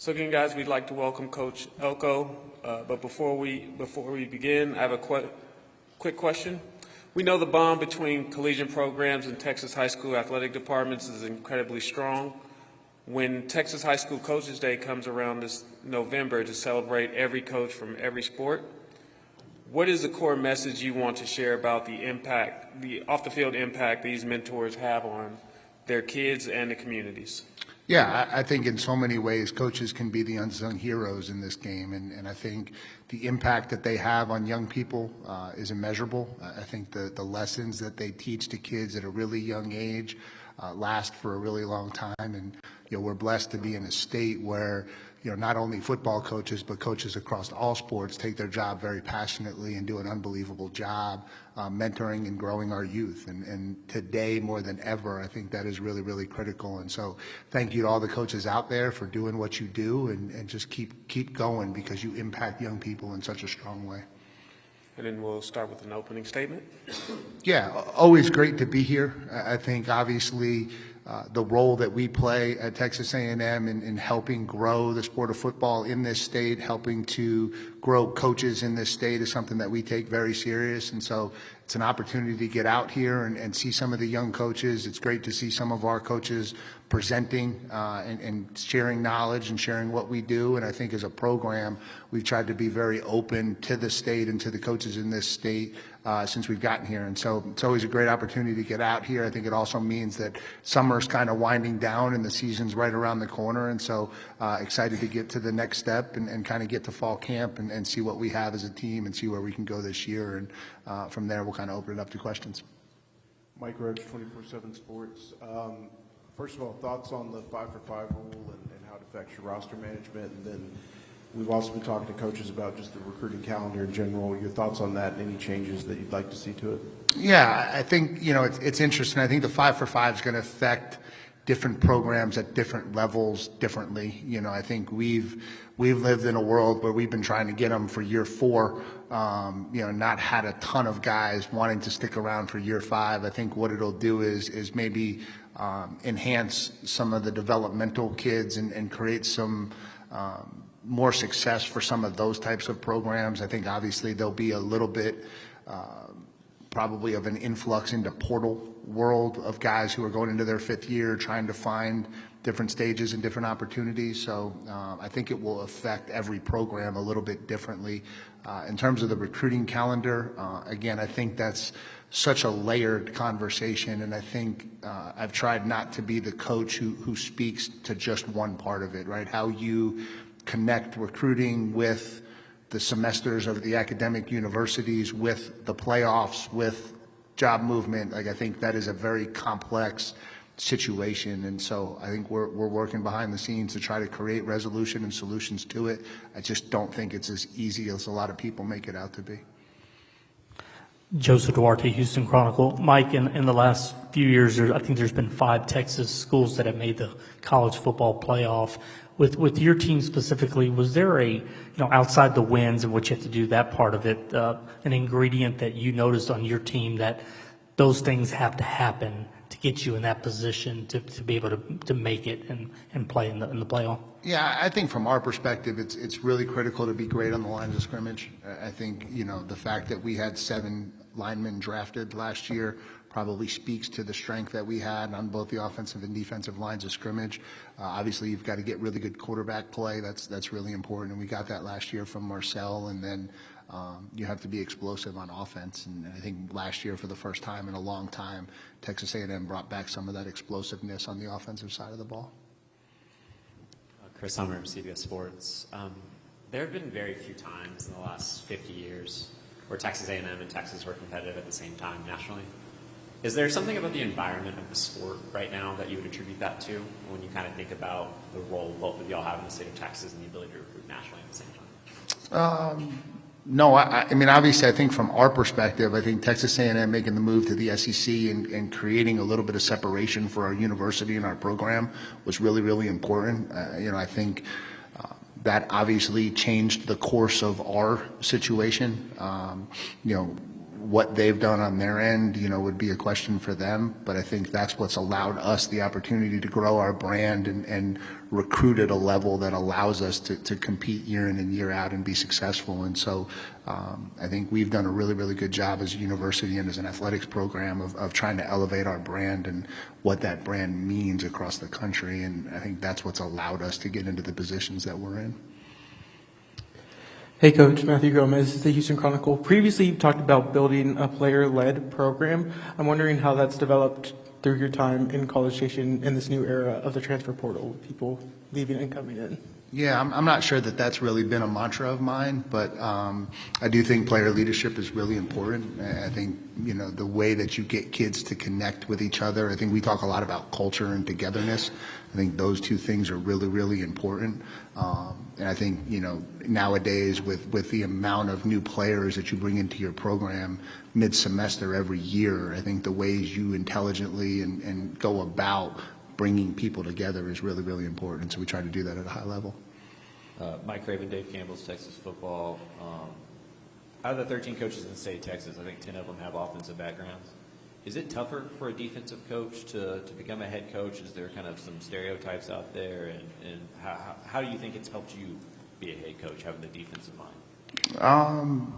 So again, guys, we'd like to welcome Coach Elko. But before we begin, I have a quick question. We know the bond between collegiate programs and Texas high school athletic departments is incredibly strong. When Texas High School Coaches Day comes around this November to celebrate every coach from every sport, what is the core message you want to share about the impact, the off-the-field impact these mentors have on their kids and the communities? Yeah, I think in so many ways coaches can be the unsung heroes in this game, and I think the impact that they have on young people is immeasurable. I think the lessons that they teach to kids at a really young age last for a really long time, and we're blessed to be in a state where not only football coaches but coaches across all sports take their job very passionately and do an unbelievable job mentoring and growing our youth. And today more than ever, I think that is really, really critical. And so thank you to all the coaches out there for doing what you do, and just keep going, because you impact young people in such a strong way. And then we'll start with an opening statement. Yeah, always great to be here. I think obviously the role that we play at Texas A&M in helping grow the sport of football in this state, helping to grow coaches in this state, is something that we take very serious. And so it's an opportunity to get out here and see some of the young coaches. It's great to see some of our coaches presenting and sharing knowledge and sharing what we do. And I think as a program, we've tried to be very open to the state and to the coaches in this state since we've gotten here. And so it's always a great opportunity to get out here. I think it also means that summer's kind of winding down and the season's right around the corner. And so excited to get to the next step and kind of get to fall camp and see what we have as a team and see where we can go this year. And from there, we'll kind of open it up to questions. Mike Roach, 24/7 Sports. First of all, thoughts on the 5-for-5 rule and how it affects your roster management, and then we've also been talking to coaches about just the recruiting calendar in general. Your thoughts on that and any changes that you'd like to see to it? Yeah, I think it's interesting. I think the 5-for-5 is going to affect different programs at different levels differently. I think we've lived in a world where we've been trying to get them for year 4. Not had a ton of guys wanting to stick around for year 5. I think what it'll do is maybe enhance some of the developmental kids and create some more success for some of those types of programs. I think obviously there'll be a little bit probably of an influx into portal world of guys who are going into their 5th year trying to find different stages and different opportunities. So I think it will affect every program a little bit differently. In terms of the recruiting calendar, again, I think that's such a layered conversation, and I think I've tried not to be the coach who speaks to just one part of it, right? How you connect recruiting with the semesters of the academic universities, with the playoffs, with job movement. I think that is a very complex situation, and so I think we're working behind the scenes to try to create resolution and solutions to it. I just don't think it's as easy as a lot of people make it out to be. Joseph Duarte, Houston Chronicle. Mike, in the last few years, I think there's been 5 Texas schools that have made the college football playoff. With your team specifically, was there outside the wins and what you have to do that part of it, an ingredient that you noticed on your team that those things have to happen to get you in that position to be able to make it and play in the playoff? Yeah, I think from our perspective, it's really critical to be great on the lines of scrimmage. I think, the fact that we had 7 linemen drafted last year probably speaks to the strength that we had on both the offensive and defensive lines of scrimmage. Obviously, you've got to get really good quarterback play. That's really important, and we got that last year from Marcel. And then you have to be explosive on offense. And I think last year, for the first time in a long time, Texas A&M brought back some of that explosiveness on the offensive side of the ball. Chris Hummer, CBS Sports. There have been very few times in the last 50 years where Texas A&M and Texas were competitive at the same time nationally. Is there something about the environment of the sport right now that you would attribute that to when you kind of think about the role both of y'all have in the state of Texas and the ability to recruit nationally at the same time? No, I mean, obviously, I think from our perspective, I think Texas A&M making the move to the SEC and creating a little bit of separation for our university and our program was really, really important. I think that obviously changed the course of our situation. what they've done on their end, would be a question for them. But I think that's what's allowed us the opportunity to grow our brand and recruit at a level that allows us to compete year in and year out and be successful. And so I think we've done a really, really good job as a university and as an athletics program of trying to elevate our brand and what that brand means across the country. And I think that's what's allowed us to get into the positions that we're in. Hey, Coach. Matthew Gomez, the Houston Chronicle. Previously, you talked about building a player-led program. I'm wondering how that's developed through your time in College Station in this new era of the transfer portal, with people leaving and coming in. Yeah, I'm not sure that that's really been a mantra of mine, but I do think player leadership is really important. I think, the way that you get kids to connect with each other, I think we talk a lot about culture and togetherness. I think those two things are really, really important. And I think, nowadays with the amount of new players that you bring into your program mid-semester every year, I think the ways you intelligently and go about bringing people together is really, really important. So we try to do that at a high level. Mike Craven, Dave Campbell's Texas Football. Out of the 13 coaches in the state of Texas, I think 10 of them have offensive backgrounds. Is it tougher for a defensive coach to become a head coach? Is there kind of some stereotypes out there? And how do you think it's helped you be a head coach, having the defense in mind?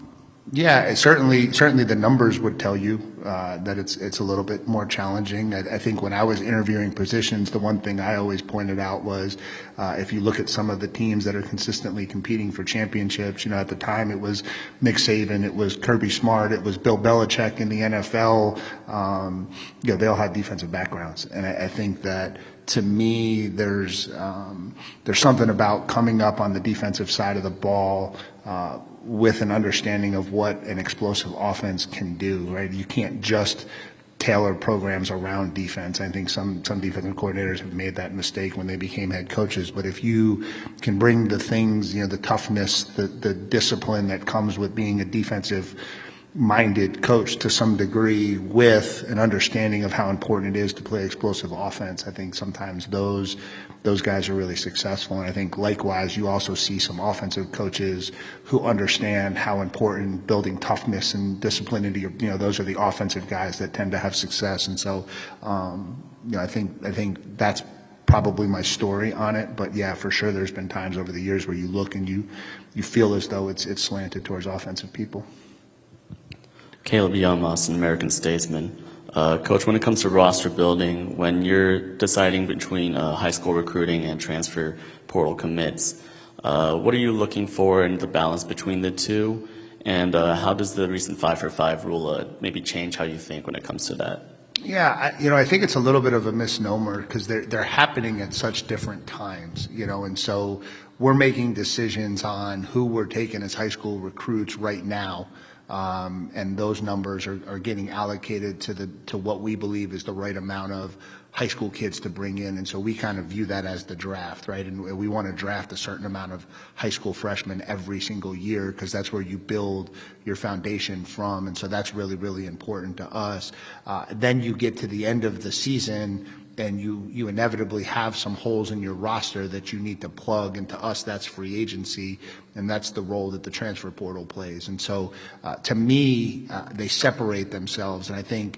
Yeah, certainly the numbers would tell you that it's a little bit more challenging. I think when I was interviewing positions, the one thing I always pointed out was if you look at some of the teams that are consistently competing for championships, at the time it was Nick Saban, it was Kirby Smart, it was Bill Belichick in the NFL. They all had defensive backgrounds, and I think that to me there's something about coming up on the defensive side of the ball with an understanding of what an explosive offense can do, right? You can't just tailor programs around defense. I think some defensive coordinators have made that mistake when they became head coaches. But if you can bring the things, the toughness, the discipline that comes with being a defensive-minded coach to some degree with an understanding of how important it is to play explosive offense, I think sometimes those guys are really successful. And I think likewise you also see some offensive coaches who understand how important building toughness and discipline into your, those are the offensive guys that tend to have success. And so, I think that's probably my story on it. But yeah, for sure there's been times over the years where you look and you feel as though it's slanted towards offensive people. Caleb Youngmoss, an American Statesman. Coach, when it comes to roster building, when you're deciding between high school recruiting and transfer portal commits, what are you looking for in the balance between the two? And how does the recent 5-for-5 rule maybe change how you think when it comes to that? Yeah, I think it's a little bit of a misnomer because they're happening at such different times, and so we're making decisions on who we're taking as high school recruits right now. And those numbers are getting allocated to what we believe is the right amount of high school kids to bring in. And so we kind of view that as the draft, right? And we want to draft a certain amount of high school freshmen every single year because that's where you build your foundation from. And so that's really, really important to us. Then you get to the end of the season and you inevitably have some holes in your roster that you need to plug, and to us that's free agency, and that's the role that the transfer portal plays. And so to me, they separate themselves, and I think,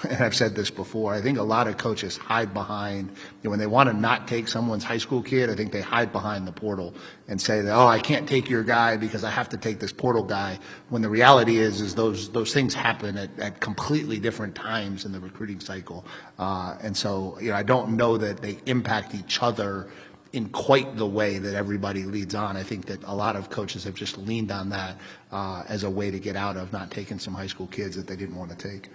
and I've said this before, I think a lot of coaches hide behind, when they want to not take someone's high school kid, I think they hide behind the portal and say that, I can't take your guy because I have to take this portal guy, when the reality is those things happen at completely different times in the recruiting cycle. And so, I don't know that they impact each other in quite the way that everybody leads on. I think that a lot of coaches have just leaned on that as a way to get out of not taking some high school kids that they didn't want to take.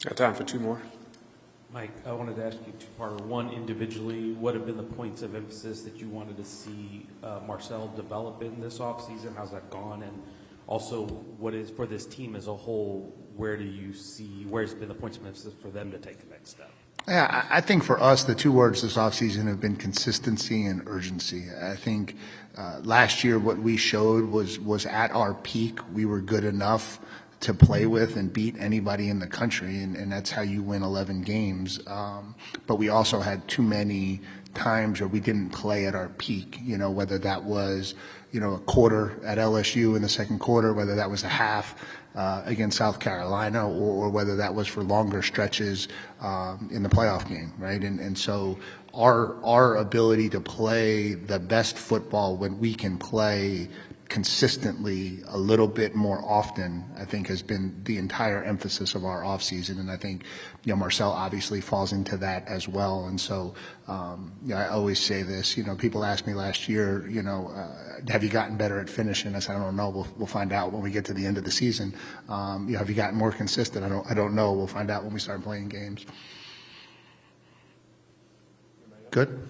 Got time for two more. Mike, I wanted to ask you two-parter. One, individually, what have been the points of emphasis that you wanted to see Marcel develop in this offseason? How's that gone? And also, what is, for this team as a whole, where's been the points of emphasis for them to take the next step? Yeah, I think for us, the two words this offseason have been consistency and urgency. I think last year what we showed was at our peak. We were good enough to play with and beat anybody in the country, and that's how you win 11 games. But we also had too many times where we didn't play at our peak, whether that was, a quarter at LSU in the second quarter, whether that was a half against South Carolina, or whether that was for longer stretches in the playoff game, right? And so our ability to play the best football when we can play consistently a little bit more often, I think, has been the entire emphasis of our offseason. And I think, Marcel obviously falls into that as well. And so, I always say this, people asked me last year, have you gotten better at finishing? I said, I don't know. We'll find out when we get to the end of the season. Have you gotten more consistent? I don't know. We'll find out when we start playing games. Good.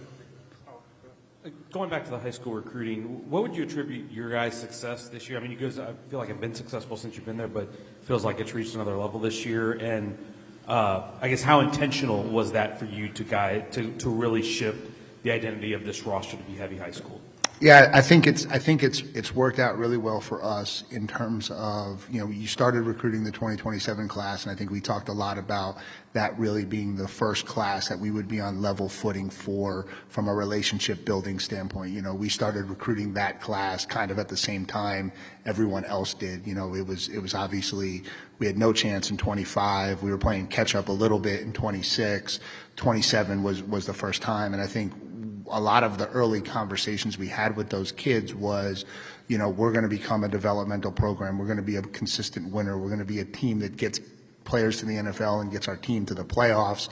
Going back to the high school recruiting, what would you attribute your guys' success this year? I mean, you guys, I feel like have been successful since you've been there, but it feels like it's reached another level this year. And I guess how intentional was that for you to really shift the identity of this roster to be heavy high school? Yeah, I think it's worked out really well for us in terms of, you started recruiting the 2027 class, and I think we talked a lot about that really being the first class that we would be on level footing for from a relationship building standpoint. We started recruiting that class kind of at the same time everyone else did. It was obviously, we had no chance in 25. We were playing catch up a little bit in 26. 27 was the first time, and I think a lot of the early conversations we had with those kids was, we're going to become a developmental program. We're going to be a consistent winner. We're going to be a team that gets players to the NFL and gets our team to the playoffs.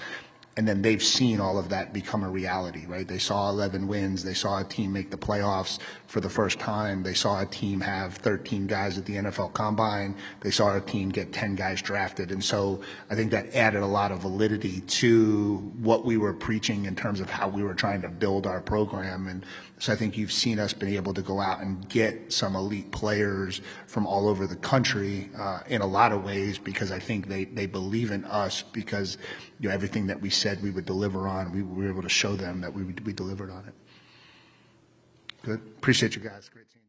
And then they've seen all of that become a reality, right? They saw 11 wins. They saw a team make the playoffs for the first time. They saw a team have 13 guys at the NFL Combine. They saw a team get 10 guys drafted. And so I think that added a lot of validity to what we were preaching in terms of how we were trying to build our program. And so I think you've seen us be able to go out and get some elite players from all over the country in a lot of ways, because I think they believe in us, because everything that we said we would deliver on, we were able to show them that we delivered on it. Good. Appreciate you guys. Great team.